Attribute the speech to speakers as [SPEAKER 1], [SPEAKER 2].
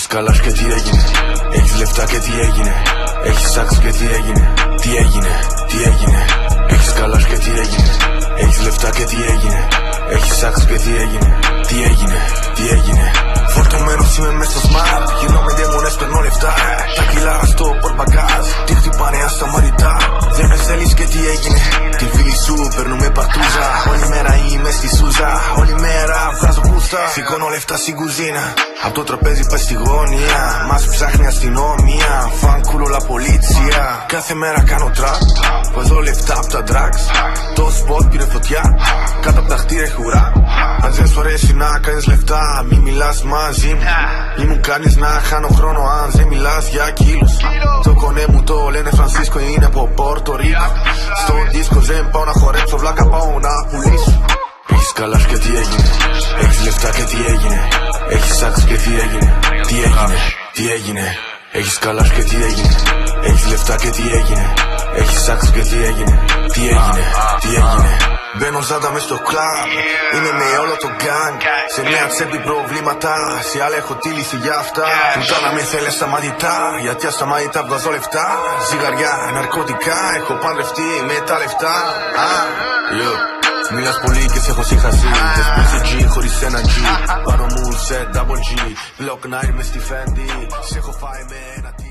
[SPEAKER 1] καλάς και τι έγινε. Έχεις λεφτά και τι έγινε. Έχεις σάξ και τι έγινε. Τι έγινε, τι έγινε. Έχεις καλάς και τι έγινε. Έχεις λεφτά και τι έγινε. Έχεις σάξ και τι έγινε. Τι έγινε, τι έγινε. Φορτωμένος είμαι μες στο smart. Γυρνώ με δαίμονες, παίρνω λεφτά. Τα κιλά στο πορτμπαγκάζ. Τι χτυπάνε ασταμαριτά. Δεν με θέλεις και τι έγινε. Τη φίλη σου παίρνουμε παρτούζα. Όλη μέρα είμαι στη σούζα. Όλη μέρα βγάζω πούστα. Σηκώνω λεφτά στην κουζίνα. Απ' το τραπέζι πάει στη γωνία. Μας ψάχνει αστυνομία. Φαν κούλολα πολίτσια. Κάθε μέρα κάνω τραπ. Βάζω λεφτά απ' τα drugs. Το σποτ πήρε φωτιά. Κάτω απ' τα χτίρια έχει ουρά. Αν δεν σου αρέσει να κάνεις λεφτά, μη μιλάς μαζί μου. Μη μου κάνεις να χάνω χρόνο αν δεν μιλάς για κύλους. Το κονέ μου το λένε Φρανσίσκο, είναι από Πόρτο Ρίκο. Στο δίσκο δεν πάω να χορέψω, βλάκα πάω να πουλήσω. Έχεις καλάς και τι έγινε. Έχεις λεφτά και τι έγινε. Έχεις σάξ και τι έγινε. Τι έγινε, τι έγινε. Έχεις καλάς και τι έγινε. Έχεις λεφτά και τι έγινε. Έχεις σάξ και τι έγινε. Τι έγινε, τι έγινε. Μπαίνω ζάντα μες στο κλαμπ. Είμαι με όλο το γκάνγκ. Σε μια τσέπη προβλήματα. Σε άλλα έχω τη λύση για αυτά. Πουτάνα με θέλει ασταματητά. Γιατί ασταμάτητα βγάζω λεφτά. Ζυγαριά, ναρκωτικά. Έχω παντρευτεί με τα λεφτά. Μιλάς πολύ και σε έχω συγχασεί. Θες πέσει G χωρίς ένα G. Πάνω μου σε double G. Block night μες στη Fendi. Σε έχω φάει με ένα T.